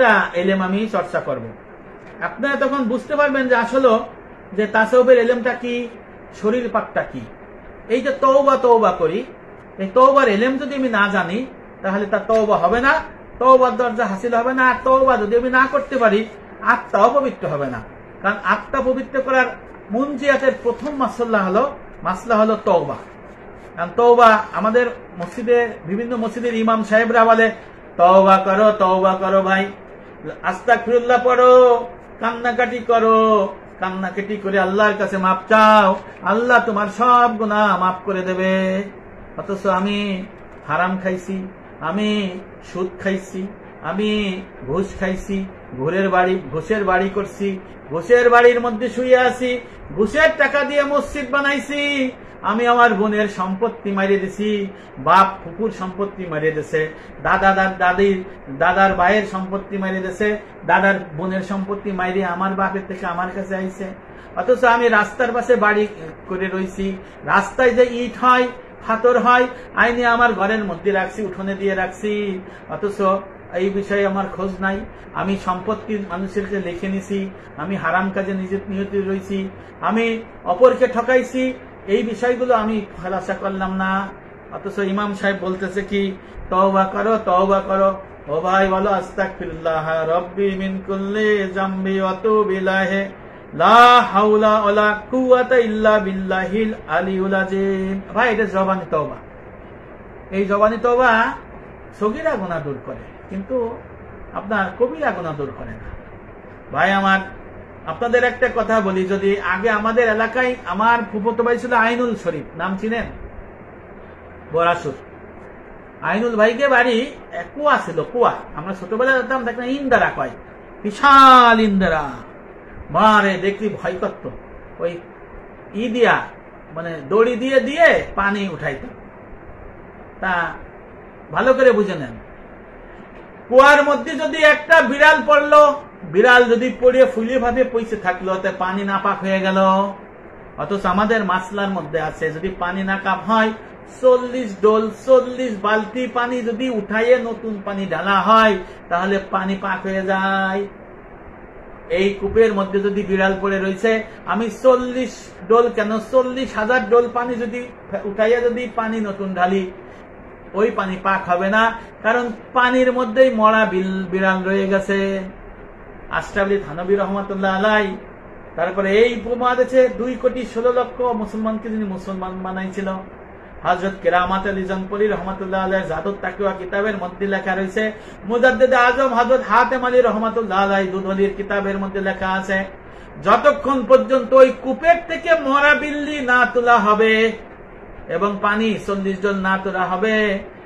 একটা এলেম আমি চর্চা করব। আপনারা তখন বুঝতে পারবেন যে আসলে যে তাসাউফের এলেমটা কি, শরীর পাকটা কি। এই যে তওবা তওবা করি, এই তওবার এলেম যদি আমি না জানি তাহলে তার তওবা হবে না, তওবার দরজা হাসিল হবে না। আর তওবা যদি আমি না করতে পারি আত্মাও পবিত্র হবে না। কারণ আত্মা পবিত্র করার মুনজিয়াতের প্রথম মাসলা হলো তওবা। কারণ তওবা আমাদের মসজিদে, বিভিন্ন মসজিদের ইমাম সাহেবরা বলে তওবা করো ভাই, আস্তাগফিরুল্লাহ পড়ো, কান্নাকাটি করো, কান্নাকাটি করে আল্লাহর কাছে মাপ চাও, আল্লাহ তোমার সব গুনাহ মাফ করে দেবে। অথচ আমি হারাম খাইছি, আমি সুদ খাইছি, আমি ঘুষ খাইছি, ঘুষের বাড়ি করছি, ঘুষের বাড়ির মধ্যে শুয়ে আছি, ঘুষের টাকা দিয়ে মসজিদ বানাইছি, আমি আমার বোনের সম্পত্তি মারিয়ে দিছি, বাপ ফুপুর সম্পত্তি মারিয়ে দিছে, দাদার ভাইয়ের সম্পত্তি মারিয়ে দিছে, দাদার বোনের সম্পত্তি মারিয়ে আমার বাপের থেকে আমার কাছে আইছে। অথচ আমি রাস্তার পাশে বাড়ি করে রইছি, রাস্তায় যে ইট হয়, পাথর হয়, আইনে আমার ঘরের মধ্যে রাখছি, উঠোনে দিয়ে রাখছি। অথচ এই বিষয়ে আমার খোঁজ নাই। আমি সম্পত্তি মানুষেরকে লিখে নিছি, আমি হারাম কাজে নিজের নিয়ত রয়েছি, আমি অপরকে ঠকাইছি, এই বিষয়গুলো আমি খোলাসা করলাম না। অথচ ইমাম সাহেব বলতেছে কি তওবা করো। ও ভাই বলো আস্তাগফিরুল্লাহ রব্বি মিন কুল্লি যামবি ওয়া তুবু ইলাইহি লা হাওলা ওয়ালা কুওয়াতা ইল্লা বিল্লাহিল আলিয়্যুল আযীম। ভাই এটা জবানি তওবা। এই জবানি তওবা সগীরা গুনাহ দূর করে, কিন্তু আপনার কবিরা গুনাহ দূর করে না। ভাই আমার, আপনাদের একটা কথা বলি, যদি আগে আমাদের এলাকায় আমার ফুফতো ভাই ছিল আইনুল শরীফ, নাম চিনেন? বরাসুর আইনুল ভাইকে বাড়ি কুয়া ছিল, কুয়া। আমরা ছোটবেলায় যেতাম, দেখলাম ইন্দারা কয়, বিশাল ইন্দারা, মারে দেখলি ভয় করত। ওই দিয়া মানে দড়ি দিয়ে দিয়ে পানি উঠাইত। তা ভালো করে বুঝে নেন, কুয়ার মধ্যে যদি একটা বিড়াল পড়লো, বিড়াল যদি পড়ে ফুলে ভাবে পয়সে থাকলো, তা পানি নাপাক হয়ে গেল। অথচ আমাদের মাসলার মধ্যে আছে, যদি পানি নাকাপ হয় 40 বালতি পানি যদি উঠাইয়ে নতুন পানি ঢালা হয় তাহলে পানি পাক হয়ে যায়। এই কূপের মধ্যে যদি বিড়াল পড়ে রয়েছে, আমি 40,000 ডোল পানি যদি উঠাইয়া যদি পানি নতুন ঢালি, ওই পানি পাক হবে না, কারণ পানির মধ্যেই মরা বিড়াল রয়ে গেছে। আশরাফ থানভী রহমাতুল্লাহ আলাই, তারপরে এই উপমহাদেশে 2,16,00,000 মুসলমানকে যিনি মুসলমান বানাইছিল, হযরত কেরামত আলী জনপুরি রহমাতুল্লাহ আলাই জাদুত তাকওয়া কিতাবের মধ্যে লেখা রয়েছে। মুজাদ্দিদ আজম হযরত হাতেম আলী রহমাতুল্লাহ আলাই দুধলির কিতাবের মধ্যে লেখা আছে, যতক্ষণ পর্যন্ত ওই কূপের থেকে মরা বিল্লি না তোলা হবে এবং পানি 40 জন না তোলা হবে,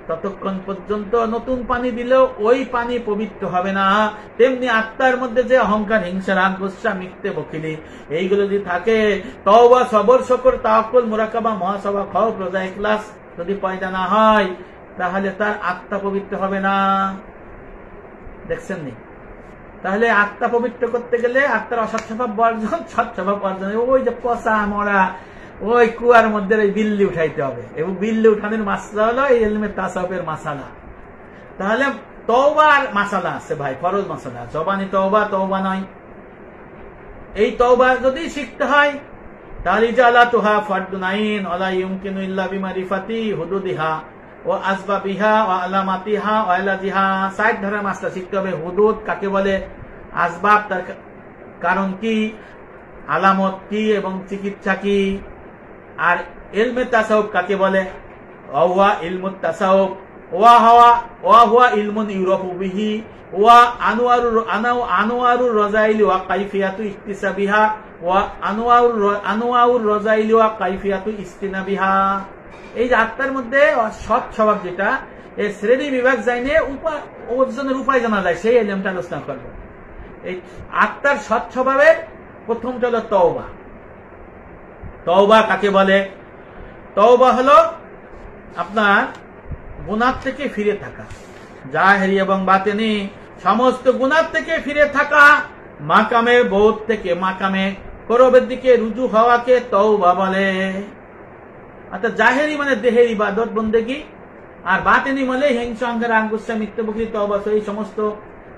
ততক্ষণ পর্যন্ত নতুন পানি দিলেও ওই পানি পবিত্র হবে না। তেমনি আত্মার মধ্যে যে অহংকার, হিংসা, রাগ, গুসা, মিথ্যে, বকিলি, এইগুলো যদি থাকে, তওবা, সবর, শুকর, তাওয়াক্কুল, মুরাকাবা, মুহাসাবা, খাউফ, রোজা, ইখলাস যদি পয়দা না হয়, তাহলে তার আত্মা পবিত্র হবে না। দেখছেন নি? তাহলে আত্মা পবিত্র করতে গেলে আত্মার অসৎ স্বভাব বর্জন, সৎ স্বভাব অর্জন। ওই যে পচা মরা ওই কুয়ার মধ্যে ওই বিল্লি উঠাইতে হবে, এবং বিল্লি উঠানোর মাসলা হলো এই ইলমে তাসাউফের মাসালা। তাহলে তওবার মাসালা আছে ভাই, ফরজ মাসালা। জবানি তওবা নয়। এই তওবা যদি শিখতে হয় তাহলে ইজালাতুহা ফারদুন আইন ওয়ালা ইউমকিনু ইল্লা বিমারিফাতি হুদুদিহা ওয়া আসবাবিহা ওয়া আলামাতিহা ওয়া ইলাজিহা। 60 ধারা মাসলা শিখতে হবে। হুদুদ কাকে বলে, আসবাব তার কারণ কি, আলামত কি এবং চিকিৎসা কি, আর ইলমে তাসাউফ কাকে বলে, ওয়া ইলমুত তাসাউফ ওয়া হুয়া ইলমুন ইউরাফু বিহি ওয়া আনওয়ারুর রাযাইল ওয়া কাইফিয়াতু ইকতিসাবিহা ওয়া আনওয়ারুর রাযাইল ওয়া কাইফিয়াতু ইস্তিনাবিহা। এই যে আত্মার মধ্যে সৎ স্বভাব যেটা, এই শ্রেণী বিভাগ জানে ওজনের উপায় জানা যায়, সেই ইলমটা আলোচনা করব। এই আত্মার সৎ স্বভাবের প্রথমটা হলো তওবা। তওবা কাকে বলে? তওবা হলো আপনার গুনাহ থেকে ফিরে থাকা, জাহেরি এবং বাতেনি সমস্ত গুনাহ থেকে ফিরে থাকা, মাকামে বোধ থেকে মাকামে করবের দিকে রুজু হওয়াকে তওবা বলে। অর্থাৎ জাহেরি মানে দেহের ইবাদত বন্দেগী, আর বাতেনি মানে হিংসা, অহংকার, রাগ, গুসা, মিথ্যা, বকরি, তওবা, এই সমস্ত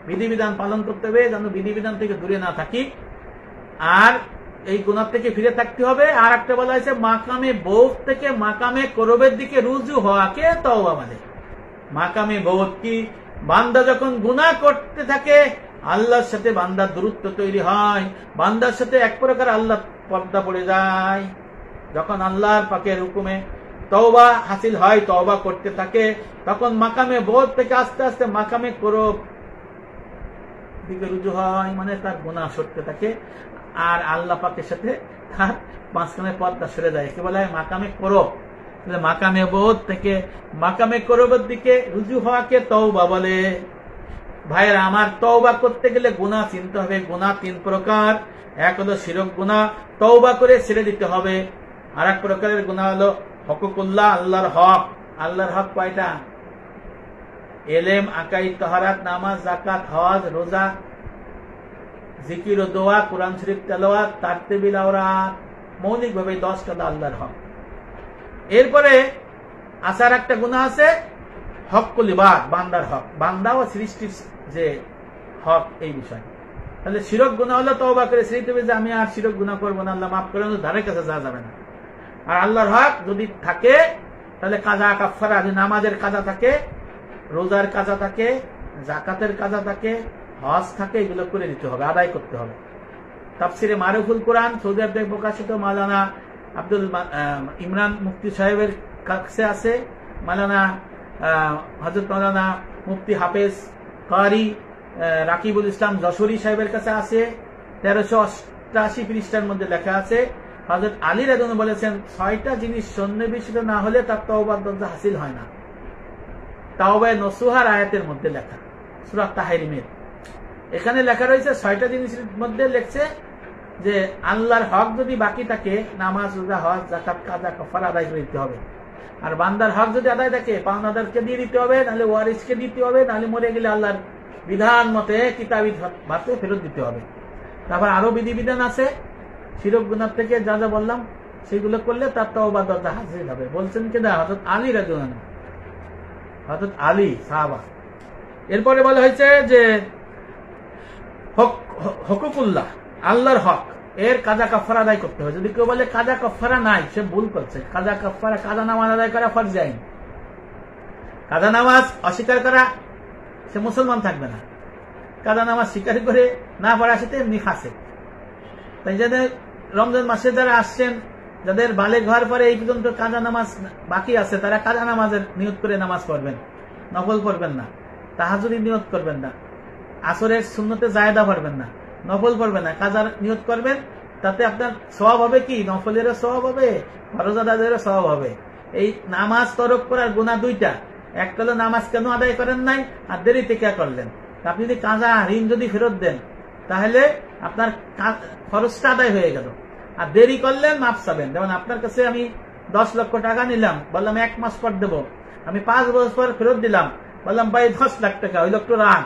বিধিবিধান পালন করতে হবে, যেন বিধিবিধান থেকে দূরে না থাকি, আর এই গুনাহ থেকে ফিরে থাকতে হবে। আর একটা বলা হয়েছে মাকামে বৌত থেকে মাকামে করবের দিকে রুজু হওয়াকে তওবা বলে। মাকামে বৌত কি? বান্দা যখন গুনাহ করতে থাকে আল্লাহর সাথে বান্দার দূরত্ব তৈরি হয়, বান্দার সাথে এক প্রকার আল্লাহ পর্দা পড়ে যায়। যখন আল্লাহর পাকের হুকুমে তওবা হাসিল হয়, তওবা করতে থাকে, তখন মাকামে বৌত থেকে আস্তে আস্তে মাকামে করব দিকে রুজু হয়, মানে তার গুনাহ সরতে থাকে আর আল্লাহ পাকের সাথে তার মাঝখানে পর্দা সরে যায়। কি বলা হয়? মাকামে করব। মাকামে বৌত থেকে মাকামে করবের দিকে রুজু হওয়াকে তওবা বলে। ভাইরা আমার, তওবা করতে গেলে গুনাহ চিনতে হবে। গুনাহ 3 প্রকার। এক হলো শিরক গুনাহ, তওবা করে ছেড়ে দিতে হবে। আর এক প্রকারের গুনাহ হলো হকুকুল্লাহ, আল্লাহর হক। আল্লাহর হক কয়টা? এলেম, আকাইদ, তাহারাত, নামাজ, যাকাত, হজ, রোজা, জিকির ও দোয়া, কোরআন শরীফ তেলাওয়াত, তারতিবিল আওরাত, মৌলিকভাবে 10টা আল্লাহর হক। এরপরে আসার একটা গুনাহ আছে হকুল ইবাদ, বান্দার হক, বান্দা ও সৃষ্টির যে হক, এই বিষয়। তাহলে শিরক গুনাহ হলো তওবা করে ছেড়ে দিতে হবে যে আমি আর শিরক গুনাহ করবো না, আল্লাহ মাফ করে, ধারে কাছে যাওয়া যাবে না। আর আল্লাহর হক যদি থাকে তাহলে কাজা কাফারা, যদি নামাজের কাজা থাকে, রোজার কাজা থাকে, যাকাতের কাজা থাকে, হজ থাকে, এগুলো করে দিতে হবে, আদায় করতে হবে। তাফসিরে মারুফুল কোরআন সৌদি আরবে প্রকাশিত মাওলানা আব্দুল ইমরান মুফতি সাহেবের কাছে আছে, মাওলানা হযরত মাওলানা মুফতি হাফেজ কারি রাকিবুল ইসলাম যশোরী সাহেবের কাছে আছে। 1388 পৃষ্ঠার মধ্যে লেখা আছে, হযরত আলী রাদিয়াল্লাহু আনহু বলেছেন 6টা জিনিস সন্নিবেশিত না হলে তার তওবার দরজা হাসিল হয় না। তাওবা নসুহার আয়াতের মধ্যে লেখা, সূরা তাহরিমের। এখানে লেখা রয়েছে 6টা জিনিসের মধ্যে লেখছে যে আল্লাহর হক যদি বাকি থাকে, নামাজ, রোজা, হজ, যাকাত, কাজা, কাফারা আদায় করে দিতে হবে। আর বান্দার হক যদি আদায় থাকে, পাওনাদারকে দিয়ে দিতে হবে, নাহলে ওয়ারিসকে দিতে হবে, নাহলে মরে গেলে আল্লাহর বিধান মতে কিতাবী ভাতে ফেরত দিতে হবে। তারপর আরো বিধিবিধান আছে। শিরক গুনাহ থেকে যা যা বললাম সেগুলো করলে তার তওবার দরজা হাসিল হবে। বলছেন কিনা? হযরত আলী রাদিয়াল্লাহু আনহু, হযরত আলী সাহাবা। এরপরে বলা হয়েছে যে হকুকুল্লাহ, আল্লাহর হক, এর কাজা কাফারা আদায় করতে হবে। যদি কেউ বলে কাজা কাফারা নাই, সে ভুল করছে। কাজা কাফারা, কাজা নামাজ আদায় করা ফরজ আইন। কাজা নামাজ অস্বীকার করা, সে মুসলমান থাকবে না। কাজা নামাজ স্বীকার করে না পড়া সেটা এমনি ফাসিক। তাই যাদের রমজান মাসে যারা আসছেন, যাদের বালেগ হওয়ার পরে এই পর্যন্ত কাজা নামাজ বাকি আছে, তারা কাজা নামাজের নিয়ত করে নামাজ পড়বেন, নফল পড়বেন না। তাহাজ্জুদের নিয়ত করবেন না, আসরের সুন্নতে জায়েদা পড়বেন না, নফল পড়বেন না, কাজার নিয়ত করবেন। তাতে আপনার সওয়াব হবে কি? নফলেরও সওয়াব হবে, ফরজ আদায়েরও সওয়াব হবে। এই নামাজ তরক করার গুনাহ 2টা। একটা হলো নামাজ কেন আদায় করেন নাই আর দেরি থেকে করলেন। আপনি যদি কাজা ঋণ যদি ফেরত দেন তাহলে আপনার খরচটা আদায় হয়ে গেল, আর দেরি করলেন মাফ চাবেন। যেমন আপনার কাছে আমি 10 লক্ষ টাকা নিলাম, বললাম 1 মাস পর দেবো, আমি 5 বছর পর ফেরত দিলাম, বললাম ভাই 10 লাখ টাকা, ওই লোকটা রাগ,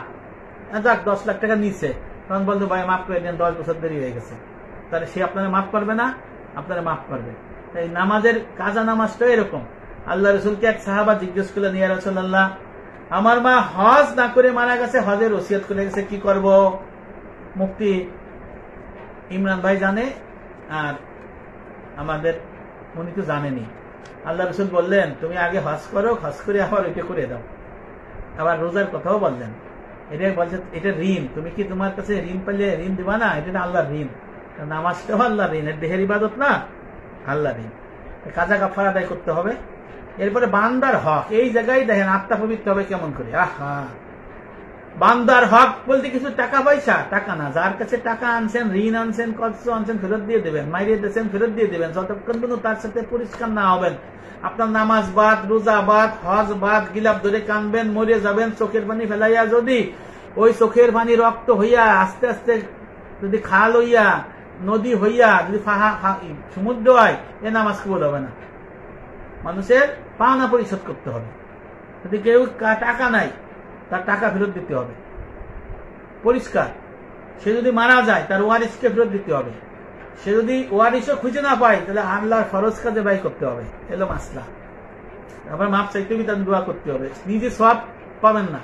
যাক 10 লাখ টাকা নিচ্ছে, তখন বলতো ভাই মাফ করে দেন, 10 বছর দেরি হয়ে গেছে। তাহলে সে আপনারা মাফ করবে না, আপনারা মাফ করবে। এই নামাজের কাজা নামাজটা এরকম। আল্লাহ রসুলকে এক সাহাবা জিজ্ঞেস করলেন, ইয়া রাসূলুল্লাহ, আমার মা হজ না করে মারা গেছে, হজের ওসিয়ত করে গেছে, কি করব? মুফতি ইমরান ভাই জানে, আর আমাদের উনি তো জানেনি। আল্লাহ রসুল বললেন, তুমি আগে হজ করো, হজ করে আবার ওইটা করে দাও। আবার রোজার কথাও বললেন, এটা বলছে এটা ঋণ, তুমি কি তোমার কাছে ঋণ পেলে ঋণ দিবা না? এটা আল্লাহর ঋণ। নামাজটাও আল্লাহর ঋণ, এর দেহের ইবাদত না, আল্লাহর ঋণ। কাজা কাফারা আদায় করতে হবে। এরপরে বান্দার হক, এই জায়গায় দেখেন আত্মা পবিত্র হবে কেমন করে। আহা, বান্দার হক বলতে কিছু টাকা পয়সা, টাকা না, যার কাছে টাকা আনছেন, ঋণ আনছেন, কষ্ট আনছেন, ফেরত দিয়ে দেবেন, মাইরে দিয়েছেন ফেরত দিয়ে দেবেন, যতক্ষণ পর্যন্ত তার সাথে পরিষ্কার না হবেন। আপনার নামাজ বাদ, রোজা বাদ, হজ বাদ, গিলাপ ধরে কানবেন, মরে যাবেন, চোখের পানি ফেলাইয়া, যদি ওই চোখের পানি রক্ত হইয়া আস্তে আস্তে যদি খাল হইয়া, নদী হইয়া, যদি সমুদ্র হয়, এ নামাজ কবুল হবে না। মানুষের পাওনা পরিশোধ করতে হবে। যদি কেউ টাকা নাই, তার টাকা ফেরত দিতে হবে, পরিষ্কার। সে যদি মারা যায়, তার ওয়ারিসকে ফেরত দিতে হবে। সে যদি ওয়ারিসও খুঁজে না পায়, তাহলে আল্লাহর ফরজ কাজে ব্যয় করতে হবে, এলো মাসলা। আবার মাপ চাইতে হবে, তার দোয়া করতে হবে, নিজে সওয়াব পাবেন না।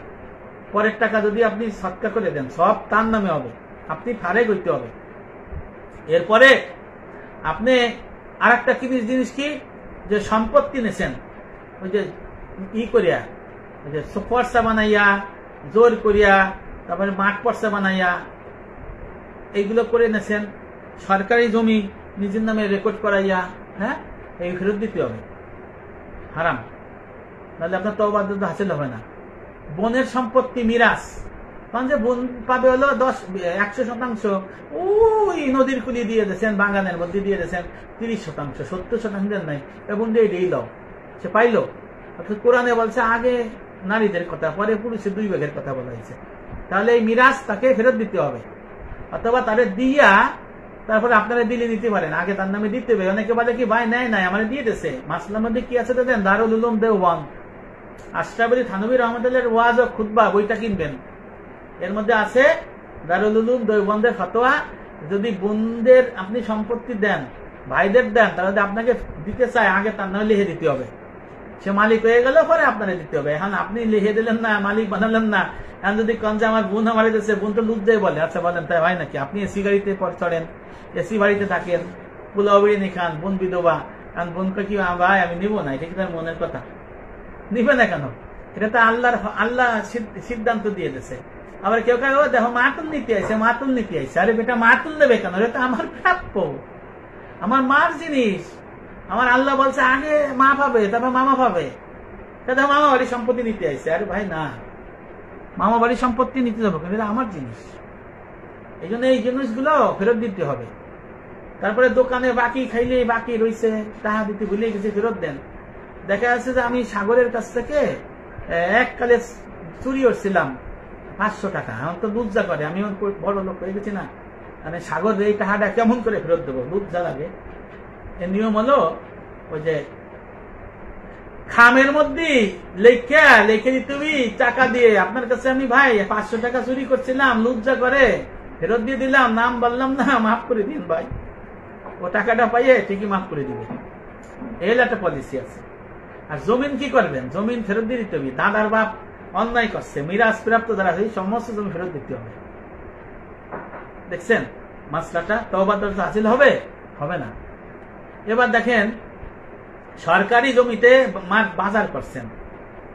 পরের টাকা যদি আপনি সৎকা করে দেন সব তার নামে হবে, আপনি ফারে করতে হবে। এরপরে আপনি আর একটা জিনিস কি, যে সম্পত্তি নেছেন ওই যে করিয়া, ওই যে পর্সা বানাইয়া জোর করিয়া, তারপরে মাঠ পর্সা বানাইয়া এইগুলো করে নেছেন, সরকারি জমি নিজের নামে রেকর্ড করাইয়া, হ্যাঁ, এই ফেরত দিতে হবে, হারাম, নাহলে আপনার তওবা হাসিল হবে না। বোনের সম্পত্তি মিরাস, কারণ যে বোন পাবে হলো 100%, ওই নদীর কুলি দিয়ে দিয়েছেন, বাগানের মধ্যে দিয়ে দিয়েছেন 30%, 70% দেন নাই, বোন দিয়ে এটাই দাও, সে পাইলো। অর্থাৎ কোরআনে বলছে আগে নারীদের কথা, পরে পুরুষের 2 ভাগের কথা বলা হয়েছে। তাহলে এই মিরাস তাকে ফেরত দিতে হবে, অথবা তাদের দিয়া তারপরে আপনারা দিলে দিতে পারেন, আগে তার নামে দিতে হবে। অনেকে বলে কি ভাই নেয় নাই, আমার দিয়ে দিয়েছে, মাসলার মধ্যে কি আছে দেন, দারুল উলুম দেওবন্দ আশরাফ আলী থানভী রহমতুল্লাহর ওয়াজ ও খুতবা বইটা কিনবেন, এর মধ্যে আছে দারুল উলুম দেওবন্দের ফতোয়া। যদি বোনদের আপনি সম্পত্তি দেন, ভাইদের দেন, তাহলে আপনাকে দিতে চায় আগে তার নামে লিখে দিতে হবে, সে মালিক হয়ে গেল পরে আপনারা দিতে হবে। এখন আপনি লিখে দিলেন না, মালিক বানালেন না, এখন যদি কন যে আমার বোন আমার দিচ্ছে, বোন তো লুট দেয় বলে, আচ্ছা বলেন তাই হয় নাকি? আপনি এসি গাড়িতে চড়েন, এসি বাড়িতে থাকেন, পোলাও বিরিয়ানি খান, বোন বিধবা, কারণ বোনকে কি ভাই আমি নিবো না, এটা কি তার মনের কথা? নিবে না কেন? এটা তো আল্লাহ সিদ্ধান্ত দিয়ে দিয়েছে। আবার কেউ কেউ দেখো মাতুল নিতে আইসে, মাতুল নিতে আইসে, আরে বেটা মাতুল নেবে কেন? এটা তো আমার প্রাপ্য, আমার মার জিনিস। আমার আল্লাহ বলছে আগে মা পাবে, তারপর মামা পাবে। দেখো মামা বাড়ির সম্পত্তি নিতে আইসে, আরে ভাই না, মামা বাড়ির সম্পত্তি নিতে যাবো কিন্তু এটা আমার জিনিস। এই জন্য এই জিনিসগুলো ফেরত দিতে হবে। তারপরে দোকানে বাকি খাইলে বাকি রয়েছে, টাকা দিতে ভুলে গেছে, ফেরত দেন। দেখা যাচ্ছে যে আমি সাগরের কাছ থেকে এককালে চুরি করছিলাম 500 টাকা, আমার তো লজ্জা করে, আমি বড় লোক হয়ে গেছি না, মানে সাগর এই টাকাটা কেমন করে ফেরত দেবো, লজ্জা লাগে। এর নিয়ম হলো ওই যে খামের মধ্যে লেখে তুমি টাকা দিয়ে, আপনার কাছে আমি ভাই 500 টাকা চুরি করছিলাম, লজ্জা করে ফেরত দিয়ে দিলাম, নাম বললাম না, মাফ করে দিন ভাই, ও টাকাটা পাইয়ে ঠিকই মাফ করে দিবে, এই একটা পলিসি আছে। আর জমিন কি করবেন? জমিন ফেরত দিয়ে দিতে হবে। দাদার বাপ অন্যায় করছে, মিরাজ প্রাপ্ত যারা সেই সমস্ত জমি ফেরত দিতে হবে। দেখছেন মাসলাটা? তওবা হাসিল হবে? হবে না। এবার দেখেন সরকারি জমিতে বাজার করছেন,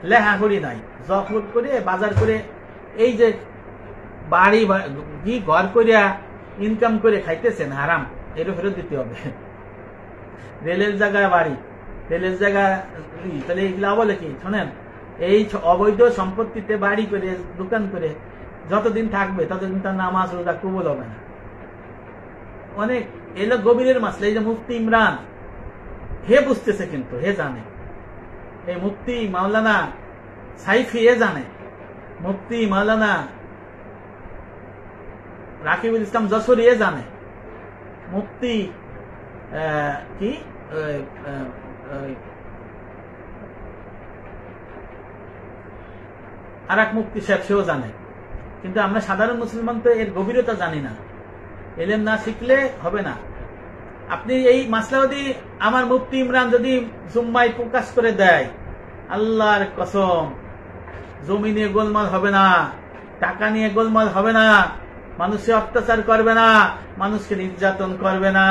লেহাগুড়ি নাই, জফর করে বাজার করে, এই যে বাড়ি কি ঘর করিয়া ইনকাম করে খাইতেছেন, হারাম, এটা ফেরত দিতে হবে। রেলের জায়গায় বাড়ি, রেলের জায়গা, তাহলে এগুলা বলে কি শোনেন, এই অবৈধ সম্পত্তিতে বাড়ি করে দোকান করে যতদিন থাকবে ততদিন তার নামাজ রোজা কবুল হবে না। অনেক এলো গভীরের মাসলা। এই যে মুফতি ইমরান, হে বুঝতেছে, কিন্তু হে জানে, এই মুফতি মাওলানা সাইফি এ জানে, মুফতি মাওলানা রাকিবুল ইসলাম যশোরী এ জানে, মুফতি কি আর এক মুফতি সাহেব সেও জানে, কিন্তু আমরা সাধারণ মুসলমান তো এর গভীরতা জানি না। এলেম না শিখলে হবে না। আপনি এই মাসলা যদি আমার মুফতি ইমরান যদি জুম্মায় প্রকাশ করে দেয়, আল্লাহর কসম জমি নিয়ে গোলমাল হবে না, টাকা নিয়ে গোলমাল হবে না, মানুষে অত্যাচার করবে না, মানুষকে নির্যাতন করবে না।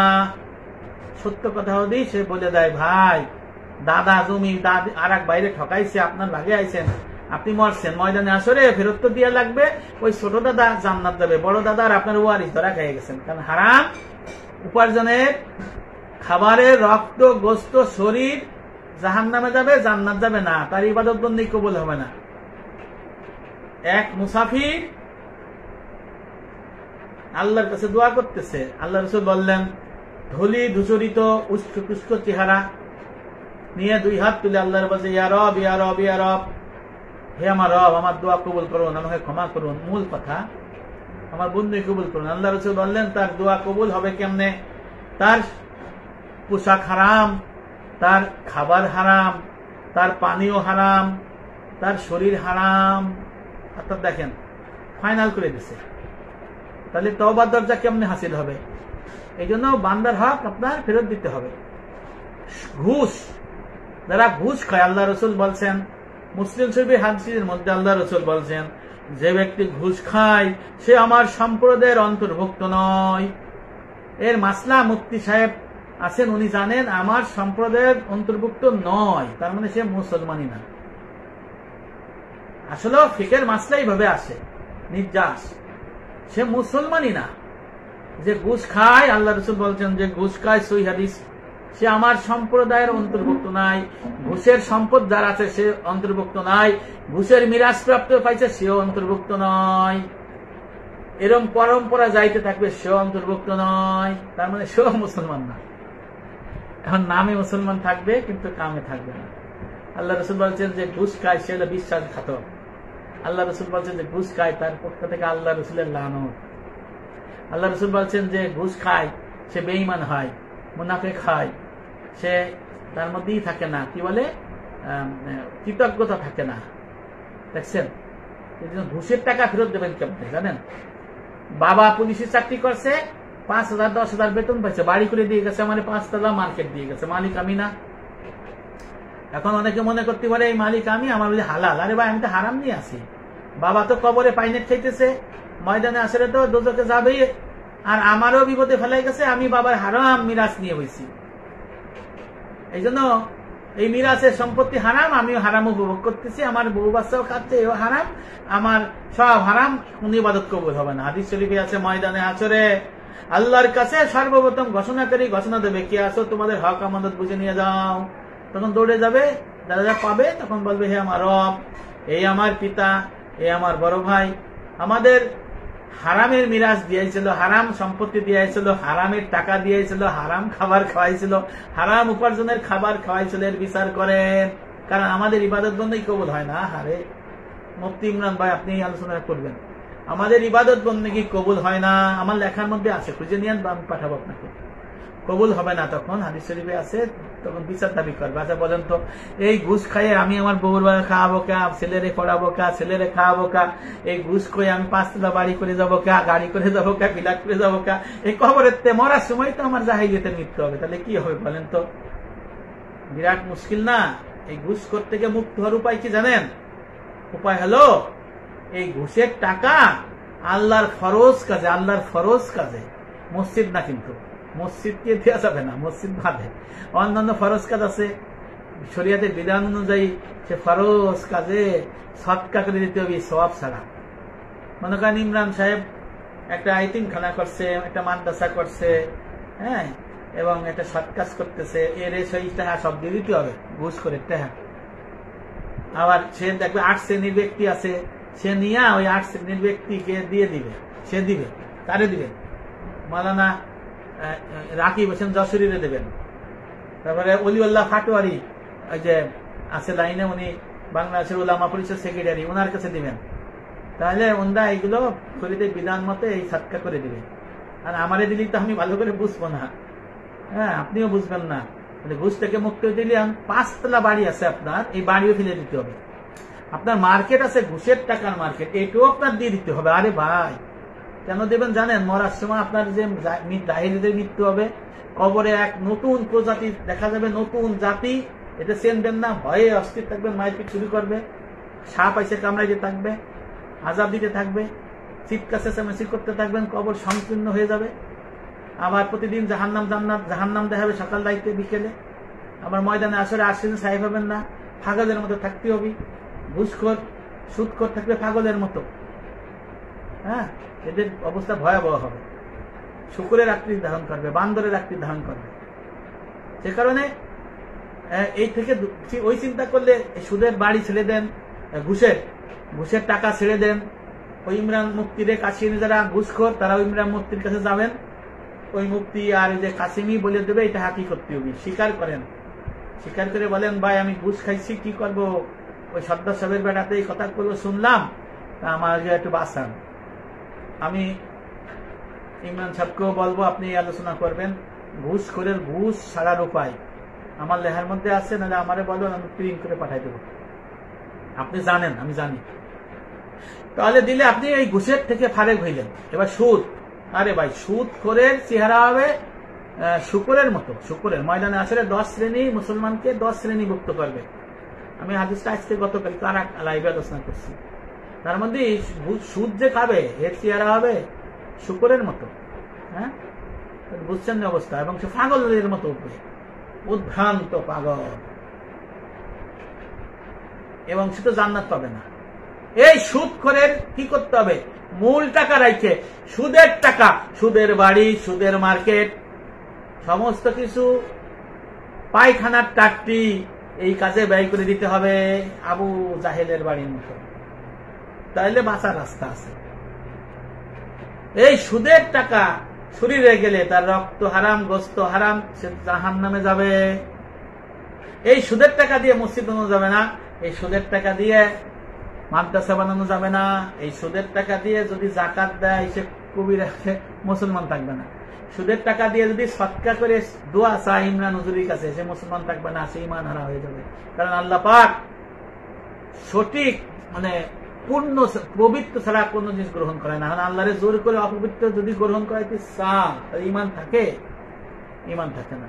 সত্য কথা যদি সে বলে দেয়, ভাই দাদা জমি আর এক বাইরে ঠকাইছে, আপনার ভাগে আইছেন, আপনি মরছেন, ময়দানে আসরে ফেরত তো দিয়া লাগবে, ওই ছোট দাদা জান্নাত যাবে, বড় দাদা আর আপনার ওয়ারিস ধরা খেয়ে গেছেন। কারণ হারাম উপার্জনের খাবারের রক্ত গোস্ত শরীর জাহান্নামে যাবে, জান্নাত যাবে না, তার ইবাদত বন্দেগী কবুল হবে না। এক মুসাফির আল্লাহর কাছে দোয়া করতেছে, আল্লাহ রাসূল বললেন, ধুলি ধূসরিত উষ্ঠ চেহারা নিয়ে 2 হাত তুলে আল্লাহর বলছে, ইয়া রব ইয়া রব ইয়া রব, হে আমার রব, আমার দোয়া কবুল করুন, আমাকে ক্ষমা করুন, মূল কথা আমার বন্দেগী কবুল করুন। আল্লাহ রাসূল বললেন, তার দোয়া কবুল হবে কেমনে? তার পোশাক হারাম, তার খাবার হারাম, তার পানীয় হারাম, তার শরীর হারাম। অর্থাৎ দেখেন ফাইনাল করে দিছে, তাহলে তওবার দরজা কেমনে হাসিল হবে? এই জন্য বান্দার হক আপনার ফেরত দিতে হবে। ঘুষ, যারা ঘুষ খায়, আল্লাহ রসুল বলছেন, মুসলিম শরীফের হাদিসের মধ্যে আল্লাহ রসুল বলছেন, যে ব্যক্তি ঘুষ খায় সে আমার সম্প্রদায়ের অন্তর্ভুক্ত নয়। এর মাসলা মুফতি সাহেব আছেন, উনি জানেন আমার সম্প্রদায়ের অন্তর্ভুক্ত নয়, তার মানে সে মুসলমানই না। আসলে ফিকের মাসলা এইভাবে আসে নির্যাস, সে মুসলমানই না। যে ঘুষ খায়, আল্লাহ রসুল বলছেন যে ঘুষ খায় সহিহ হাদিস, সে আমার সম্প্রদায়ের অন্তর্ভুক্ত নাই। ঘুষের সম্পদ যার আছে সে অন্তর্ভুক্ত নাই, ঘুষের মিরাজ প্রাপ্ত পাইছে সেও অন্তর্ভুক্ত নয়, এরম পরম্পরা যাইতে থাকবে সেও অন্তর্ভুক্ত নয়। তার মানে সেও মুসলমান না। এখন নামে মুসলমান থাকবে কিন্তু কামে থাকবে না। আল্লাহ রসুল বলছেন যে ঘুষ খায় সে হলো বিশ্বাসঘাতক। আল্লাহ রসুল বলছেন যে ঘুষ খায় তার পক্ষ থেকে আল্লাহ রসুলের লানত। আল্লাহ রসুল বলছেন যে ঘুষ খায় সে বেঈমান হয়, মুনাফিক হয়, সে তার মধ্যেই থাকে না, কি বলে কৃতজ্ঞতা থাকে না। দেখছেন, ঘুষের টাকা ফেরত দেবেন কেমনে জানেন? বাবা পুলিশের চাকরি করছে, 5,000 10,000 বেতন পাইছে, বাড়ি করে দিয়ে গেছে, মানে 5 তলা মার্কেট দিয়ে গেছে, মালিক আমি না। এখন অনেকে মনে করতে পারে এই মালিক আমি, আমার বলে হালাল। আরে ভাই, আমি তো হারাম নিয়ে আসি। বাবা তো কবরে পাইনেট খাইতেছে, ময়দানে আসলে তো দোজখে যাবেই, আর আমারও বিপদে ফেলাই গেছে, আমি বাবার হারাম মিরাজ নিয়ে হয়েছি। এই জন্য এই মিরাজের সম্পত্তি হারাম, আমিও হারাম উপভোগ করতেছি, আমার বউ বাচ্চাও খাচ্ছে, এও হারাম, আমার সব হারাম, কোন ইবাদত কবুল হবে না। হাদিস শরীফে আছে ময়দানে হাশরে আল্লাহর কাছে সর্বপ্রথম ঘোষণাকারী ঘোষণা দেবে, কে আসো তোমাদের হক আমানত বুঝে নিয়ে যাও। তখন দৌড়ে যাবে, যারা পাবে তখন বলবে হে আমার রব, এই আমার পিতা, এই আমার বড় ভাই আমাদের হারামের মিরাজ দিয়েছিল, হারাম সম্পত্তি দিয়েছিল, হারামের টাকা দিয়েছিল, হারাম খাবার খাওয়াইছিল, হারাম উপার্জনের খাবার খাওয়াইছিল, এর বিচার করেন, কারণ আমাদের ইবাদত বন্দেগী কবুল হয় না। হারে মুফতি ইমরান ভাই, আপনি আলোচনা করবেন, আমাদের ইবাদত বন্দেগী কবুল হয় না। আমার লেখার মধ্যে আছে, খুঁজে নিয়ে আমি পাঠাবো আপনাকে। কবুল হবে না তখন, হাদিস শরীফে আছে, তখন বিচার দাবি করবে। আচ্ছা বলেন তো, এই ঘুষ খাইয়ে আমি আমার বউর খাওয়াবো কা, ছেলেরে পড়াবো কা, ছেলেরে খাওয়াবো কা, এই ঘুষ খাইয়ে আমি 5 তলা বাড়ি করে যাবো কা, গাড়ি করে যাবো কা, বিলাট করে যাবো কা, এই কবরের মরার সময় তো আমার জাহিলিয়াতের মৃত্যু হবে, তাহলে কি হবে বলেন তো? বিরাট মুশকিল না? এই ঘুষ করতে গিয়ে মুক্ত হওয়ার উপায় কি জানেন? উপায় হলো এই ঘুষের টাকা আল্লাহর ফরজ কাজে, আল্লাহর ফরজ কাজে, মসজিদ না, কিন্তু মসজিদকে দেওয়া যাবে না, মসজিদ বাদে অন্যান্য ফরজ কাজ আছে, শরিয়াতের বিধান অনুযায়ী সে ফরজ কাজে সৎকা করে দিতে হবে সওয়াব ছাড়া। মনে করেন ইমরান সাহেব একটা আইতিমখানা করছে, একটা মাদ্রাসা করছে, হ্যাঁ, এবং একটা সৎ কাজ করতেছে, এর সেই টাকা সব দিয়ে দিতে হবে ঘুষ করে টাকা। আবার সে দেখবে 8 শ্রেণীর ব্যক্তি আছে, সে নিয়ে ওই 8 শ্রেণীর ব্যক্তিকে দিয়ে দিবে, সে দিবে, তারে দিবে, মাওলানা রাকিব হোসেন যশোরীরে দেবেন, তারপরে অলিউল্লাহ ফাটোয়ারি ওই যে আছে লাইনে, উনি বাংলাদেশের উলামা পরিষদ সেক্রেটারি, ওনার কাছে দিবেন। তাহলে ওনারা এইগুলো শরীয়তের বিধান মতে এই সৎকা করে দিবে। আর আমারে দিলি তো আমি ভালো করে বুঝবো না, হ্যাঁ, আপনিও বুঝবেন না। ঘুষ থেকে মুক্ত দিলে 5 তলা বাড়ি আছে আপনার, এই বাড়িও ফেলে দিতে হবে। আপনার মার্কেট আছে, ঘুষের টাকার মার্কেট, এটাও আপনার দিয়ে দিতে হবে। আরে ভাই, কেন দেবেন জানেন? মরার সময় আপনার যে জাহিলিদের মৃত্যু হবে, কবরে এক নতুন প্রজাতি দেখা যাবে, নতুন জাতি, এটা চেনবেন না, ভয়ে অস্থির থাকবেন, মারপিট শুরু করবে, সাপ এসে কামড়াইতে থাকবে, আযাব দিতে থাকবে, চিৎকার চেঁচামেচি করতে থাকবেন, কবর সংকীর্ণ হয়ে যাবে। আবার প্রতিদিন জাহান্নাম জান্নাত, জাহান্নাম দেখাবে সকাল দায়িত্বে বিকেলে। আবার ময়দানে আসরে আসছেন সাহেব হবেন না, পাগলের মতো থাকতে হবে। ঘুষখোর সুদখোর থাকবে পাগলের মতো, হ্যাঁ, এদের অবস্থা ভয়াবহ হবে। শুকুরের আকৃতি ধারণ করবে, বান্দরের আকৃতি ধারণ করবে। সে কারণে এই থেকে ওই চিন্তা করলে সুদের বাড়ি ছেড়ে দেন, ঘুষের টাকা ছেড়ে দেন। ওই ইমরান মুফতিরে কাশিমি যারা ঘুষখোর, তারা ওই ইমরান মুফতির কাছে যাবেন, ওই মুফতি আর যে কাশিমি বলে দেবে এটা হাকি করতে হবে। স্বীকার করেন, স্বীকার করে বলেন ভাই আমি ঘুষ খাইছি, কি করব? ওই সর্দার সাহেবের বেটাতে এই কথা করলো শুনলাম, আমার একটু বাঁচান। আমি ইমরান সাহেবকেও বলবো আপনি আলোচনা করবেন, ঘুষখোরের ঘুষ ছাড়ার উপায় আমার লেখার মধ্যে আছে, নাহলে আমারে বলো, আমি প্রিন্ট করে পাঠাই দেবো। আপনি জানেন, আমি জানি। তাহলে দিলে আপনি এই ঘুষের থেকে ফারেক হইলেন। এবার সুদ, আরে ভাই সুদখোরের চেহারা হবে শুকুরের মতো। শুকুরের ময়দানে আসলে 10 শ্রেণী মুসলমানকে 10 শ্রেণীভুক্ত করবে। আমি হাদিসটা আজকে গতকাল তারা লাইভে আলোচনা করছি। তার মধ্যে সুদ যে খাবে এর চেহারা হবে শুকরের মতো। হ্যাঁ, বুঝছেন না অবস্থা? এবং সে পাগলের মতো উঠবে, উদ্ভ্রান্ত পাগল, এবং সে তো জান্নাত পাবে না। এই সুদ করে কি করতে হবে? মূল টাকা রাখে সুদের টাকা, সুদের বাড়ি, সুদের মার্কেট, সমস্ত কিছু পায়খানার টাট্টি এই কাজে ব্যয় করে দিতে হবে আবু জাহেলের বাড়ির মতো। তাহলে বাঁচার রাস্তা আছে। এই সুদের টাকা শরীরে গেলে তার রক্ত হারাম, গোস্ত হারাম, সে জাহান্নামে যাবে। এই সুদের টাকা দিয়ে মসজিদ বানানো যাবে না, এই সুদের টাকা দিয়ে মাদ্রাসা বানানো যাবে না, এই সুদের টাকা দিয়ে যদি যাকাত দেয় সে কবিরা মুসলমান থাকবে না। সুদের টাকা দিয়ে যদি সৎকা করে দোয়া চায় ইমরান হুজুরির কাছে, সে মুসলমান থাকবে না, সে ঈমান হারা হয়ে যাবে। কারণ আল্লাহ পাক সঠিক পূর্ণ পবিত্র ছাড়া কোন জিনিস গ্রহণ করে না। আল্লাহরে জোর করে অপবিত্র যদি গ্রহণ করাইতে চান, ঈমান থাকে? ঈমান থাকে না।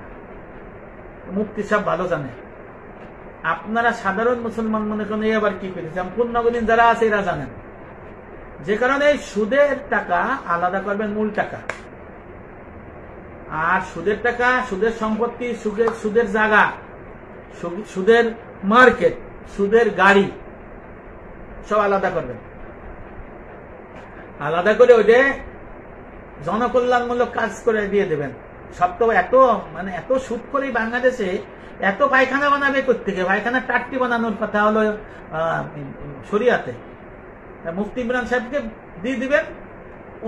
মুফতি সাহেব ভালো জানে। আপনারা সাধারণ মুসলমান মনে করেন এই আবার কি পেয়েছে, পূর্ণগুলিন যারা আছে এরা জানেন। যে কারণে সুদের টাকা আলাদা করবেন মূল টাকা, আর সুদের টাকা, সুদের সম্পত্তি, সুদের জায়গা, সুদের মার্কেট, সুদের গাড়ি সব আলাদা করবেন। আলাদা করে ওইটা জনকল্যাণমূলক কাজ করে দিয়ে দেবেন। সব তো এত সুদ করেই বাংলাদেশে এত পায়খানা বানাবে কোত্থেকে? পায়খানা টাট্টি বানানোর কথা হলো শরিয়াতে। মুফতি ইমরান সাহেবকে দিয়ে দিবেন,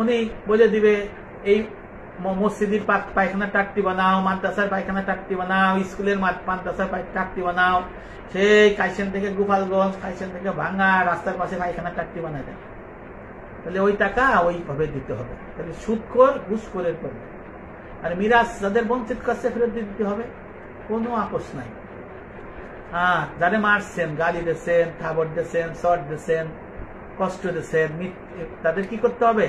উনি বলে দিবে এই মসজিদের পায়খানা টাট্টি বানাও, মাদ্রাসার পায়খানা টাট্টি বানাও, স্কুলের মাদ্রাসার টাট্টি বানাও, সেই কাইসেন থেকে গোপালগঞ্জ, কাইসেন থেকে ভাঙা, রাস্তার পাশে পায়খানা টাট্টি বানায় দেয়। তাহলে ওই টাকা ওইভাবে দিতে হবে। তাহলে সুদখোর ঘুষখোরের করবে। আর মিরাজ যাদের বঞ্চিত করছে ফেরত দিতে হবে, কোনো আপোষ নাই। যারা মারছেন, গালি দিয়েছেন, থাবর দিয়েছেন, শর্ট দিয়েছেন, কষ্ট দিয়েছেন, তাদের কি করতে হবে?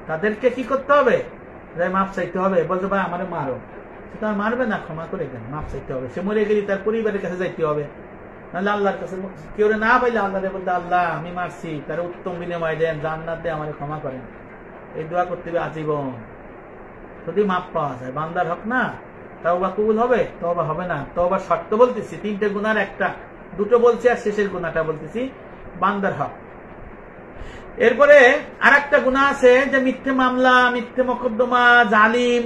তাদেরকে কি করতে হবে? মাপ চাইতে হবে। বলতে ভাই আমার মারো, সেটা মারবে না, ক্ষমা করে দেন, মাপ চাইতে হবে। সে মরে গেলে তার পরিবারের কাছে যাইতে হবে, নাহলে আল্লাহর কাছে। কেউ না পাইলে আল্লাহরে বলতে, আল্লাহ আমি মারছি, তার উত্তম বিনিময় দেন, জান্নাত দিয়ে আমার ক্ষমা করেন। এই দোয়া করতে হবে আজীবন, যদি মাপ পাওয়া যায়। বান্দার হক না, তওবা কবুল হবে? তওবা হবে না। তওবার শর্ত বলতেছি, 3টে গুনার দুটো বলছি, আর শেষের গুনাহটা বলতেছি, বান্দার হক। এরপরে আর একটা গুনাহ আছে যে মিথ্যে মামলা, মিথ্যে মোকদ্দমা, জালিম,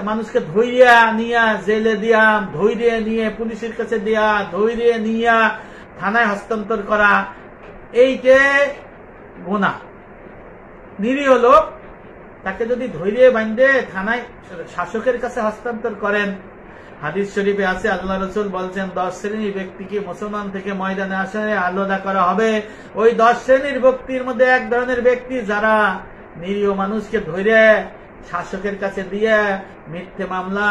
মানুষকে ধৈর্য নিয়া জেলে দিয়া, ধৈর্য নিয়ে পুলিশের কাছে দেয়া, ধৈর্য নিয়া থানায় হস্তান্তর করা, এইটা গুনাহ। নিরীহ লোক, তাকে যদি ধৈর্য বাঁধে থানায় শাসকের কাছে হস্তান্তর করেন, হাদিস শরীফে আছে আল্লাহ রাসূল বলছেন 10 শ্রেণীর ব্যক্তিকে মুসলমান থেকে ময়দানে আসরে আলাদা করা হবে। ওই 10 শ্রেণীর ব্যক্তির মধ্যে এক ধরনের ব্যক্তি যারা নিরীহ মানুষকে ধরে শাসকের কাছে দিয়ে মিথ্যে মামলা,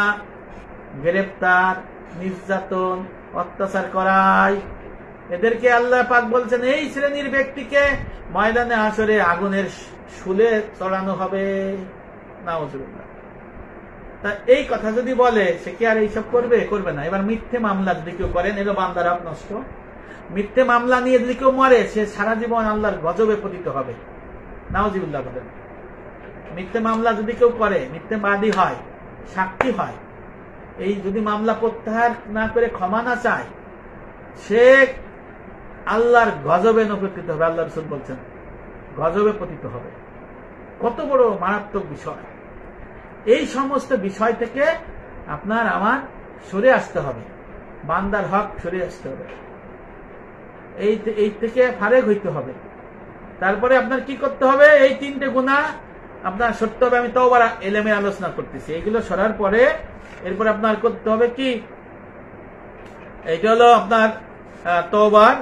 গ্রেফতার, নির্যাতন, অত্যাচার করায়, এদেরকে আল্লাহ পাক বলছেন এই শ্রেণীর ব্যক্তিকে ময়দানে আসরে আগুনের শুলে চড়ানো হবে। নাউজুবিল্লাহ। তা এই কথা যদি বলে, সে কি আর এইসব করবে? করবে না। এবার মিথ্যে মামলা যদি কেউ করেন, এলো বান্দার হক নষ্ট। মিথ্যে মামলা নিয়ে যদি কেউ মরে, সে সারা জীবন আল্লাহর গজবে পতিত হবে। নাউজুবিল্লাহ বলেন। মিথ্যে মামলা যদি কেউ করে, মিথ্যেবাদী হয়, সাক্ষী হয়, এই যদি মামলা প্রত্যাহার না করে ক্ষমা না চায়, সে আল্লাহর গজবে পতিত হবে। আল্লাহ রাসূল বলছেন গজবে পতিত হবে। কত বড় মারাত্মক বিষয়! এই সমস্ত বিষয় থেকে আপনার আমার সরে আসতে হবে, বান্দার হক সরে আসতে হবে, এই থেকে ফারেক হইতে হবে। তারপরে আপনার কি করতে হবে? এই 3টে গুনাহ আপনার সরতে হবে। আমি তওবার এলেমে আলোচনা করতেছি, এগুলো সরার পরে এরপর আপনার করতে হবে কি? এইটা হলো আপনার তওবার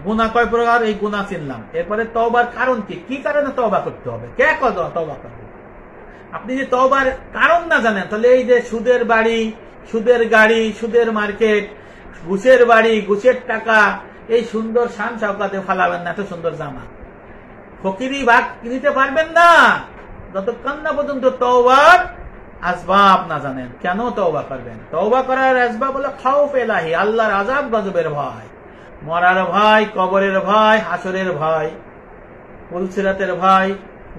গুনাহ কয় প্রকার, এই গুনাহ চিনলাম। এরপরে তওবার কারণ কি, কি কারণে তওবা করতে হবে, কে তওবা করবে? আপনি যে তওবার কারণ না জানেন, তাহলে এই যে সুদের বাড়ি, সুদের গাড়ি, সুদের মার্কেট, ঘুষের বাড়ি, ঘুষের টাকা, এই সুন্দর শান শওকতে ফালাবেন না। এত সুন্দর জামা ফকিরি ভাগ নিতে পারবেন না যতক্ষণ না পর্যন্ত তওবার আসবাব না জানেন। কেন তওবা করবেন? তওবা করার আসবাব হলো খাউফ ইলাহি, আল্লাহর আযাব গজবের ভয়। মরার ভয়, কবরের ভয়, হাসরের ভয়, পুলসিরাতের ভয়,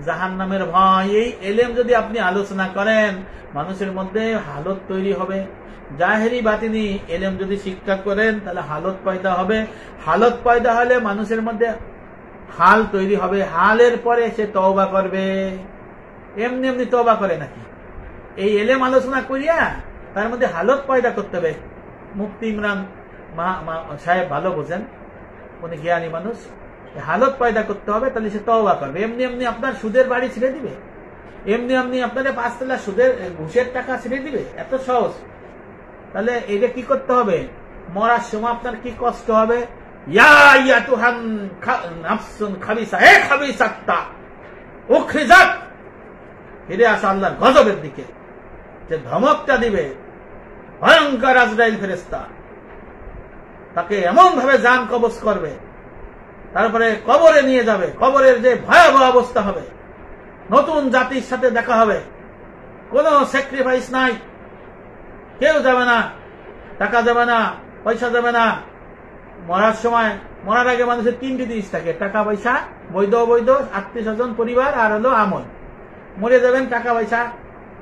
জাহান্নামের ভয়। এই এলেম যদি আপনি আলোচনা করেন, মানুষের মধ্যে হালত তৈরি হবে। জাহেরি বাতিনি এলেম যদি শিক্ষা করেন, তাহলে হালত পয়দা হবে। হালত পয়দা হলে মানুষের মধ্যে হাল তৈরি হবে। হালের পরে সে তওবা করবে। এমনি এমনি তওবা করে নাকি? এই এলেম আলোচনা করিয়া তার মধ্যে হালত পয়দা করতে হবে। মুফতি ইমরান সাহেব ভালো বোঝেন, উনি জ্ঞানী মানুষ। হালত পয়দা করতে হবে, তাহলে সে তওবা করবে। এমনি এমনি আপনার সুদের বাড়ি ছেড়ে দিবে? এমনি এমনি আপনাদের 5 তলা সুদের ঘুষের টাকা ছেড়ে দিবে? এত সহজ? তাহলে এটা কি করতে হবে? মরার সময় আপনার কি কষ্ট হবে? ইয়া আইয়াতুহান নাফসুন খাবিসা, হে খাবিসাত্তা উখরিজাত, ফিরে আসো আল্লাহর গজবের দিকে। যে ধমকটা দিবে ভয়ঙ্কর আজরাইল ফেরেশতা, তাকে এমন ভাবে জান কবজ করবে, তারপরে কবরে নিয়ে যাবে। কবরের যে ভয়াবহ অবস্থা হবে, নতুন জাতির সাথে দেখা হবে, কোনো স্যাক্রিফাইস নাই, কেউ যাবে না, টাকা যাবে না, পয়সা যাবে না। মরার সময়, মরার আগে মানুষের 3টি জিনিস থাকে: টাকা পয়সা, বৈধ অবৈধ, আত্মীয় স্বজন, পরিবার, আর হলো আমল। মরে যাবেন, টাকা পয়সা,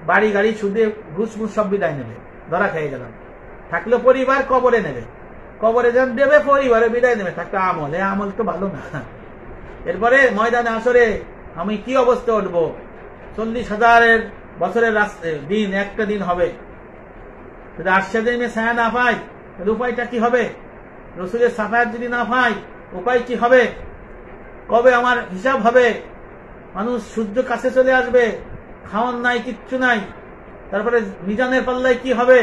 বাড়ি গাড়ি, সুদে ঘুষ মুস সব বিদায় নেবে, ধরা খেয়ে গেলাম। থাকলে পরিবার কবরে নেবে, কবরে যান দেবে, পরিবারে বিদায় নেবে। থাকলে আমল, এ আমল তো ভালো না। এরপরে ময়দানে আসরে আমি কি অবস্থা উঠবো? 40,000 বছরের দিন একটা দিন হবে। যদি আশ্চর্যে ছায়া না পাই, তাহলে উপায়টা কি হবে? রসুলের সাফায়াত যদি না পাই, উপায় কি হবে? কবে আমার হিসাব হবে? মানুষ সূর্য কাছে চলে আসবে, খাওয়ান নাই, কিচ্ছু নাই। তারপরে মিজানের পাল্লায় কি হবে?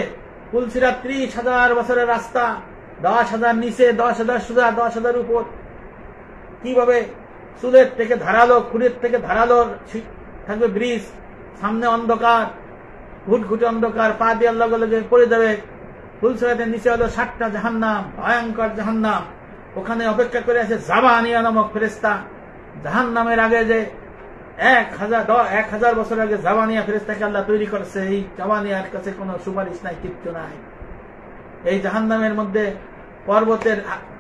পুলসিরাত 30,000 বছরের রাস্তা, 10,000 নিচে, 10,000 সুদা, 10,000 উপর। কিভাবে? চুলের থেকে ধারালো, খুঁড়ের থেকে ধারালো থাকবে ব্রিজ, সামনে অন্ধকার, ঘুটঘুটে অন্ধকার, পা দিয়ে লগে লগে পড়ে যাবে। ফুলসিরাতের নিচে হলো 7টা জাহান্নাম, ভয়ঙ্কর জাহান্নাম। ওখানে অপেক্ষা করে আছে জাবানিয়া নামক ফেরেশতা। জাহান্নামের আগে যে 1,000 বছর আগে জাবানিয়া ফেরেশতাকে আল্লাহ তৈরি করেছে, এই জাবানিয়ার কাছে কোনো সুপারিশ নাই, কিচ্ছু নাই। এই জাহান্নামের মধ্যে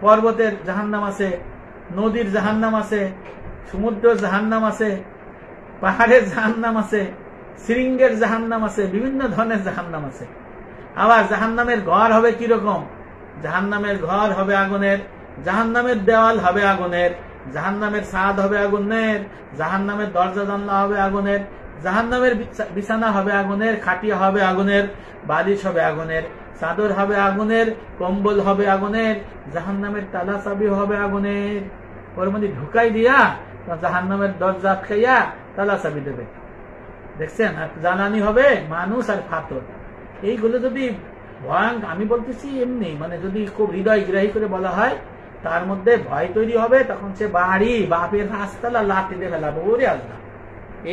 পর্বতের জাহান্নাম আছে, নদীর জাহান্নাম আছে, সমুদ্রের জাহান্নাম আছে, পাহাড়ের জাহান্নাম আছে, শৃঙ্গের জাহান্নাম আছে, বিভিন্ন ধরনের জাহান্নাম আছে। আবার জাহান্নামের ঘর হবে কিরকম? জাহান্নামের ঘর হবে আগুনের, জাহান্নামের দেওয়াল হবে আগুনের, জাহান্নামের ছাদ হবে আগুনের, জাহান্নামের দরজা জানলা হবে আগুনের, জাহান্নামের বিছানা হবে আগুনের, খাটিয়া হবে আগুনের, বালিশ হবে আগুনের, চাদর হবে আগুনের, কম্বল হবে আগুনের, জাহান্নামের তালা চাবি হবে আগুনের। ওর মধ্যে ঢুকাই দিয়া জাহান্নামের দরজা আটকাইয়া তালা চাবি দেবে। দেখছেন? আর জ্বালানি হবে মানুষ আর পাথর। এইগুলো যদি ভয়ঙ্কর, আমি বলতেছি এমনি, মানে যদি খুব হৃদয় গ্রাহী করে বলা হয়, তার মধ্যে ভয় তৈরি হবে। তখন সে বাড়ি বাপের রাস্তালা লাঠি দিয়ে ফেলাবো, ওরে আল্লাহ।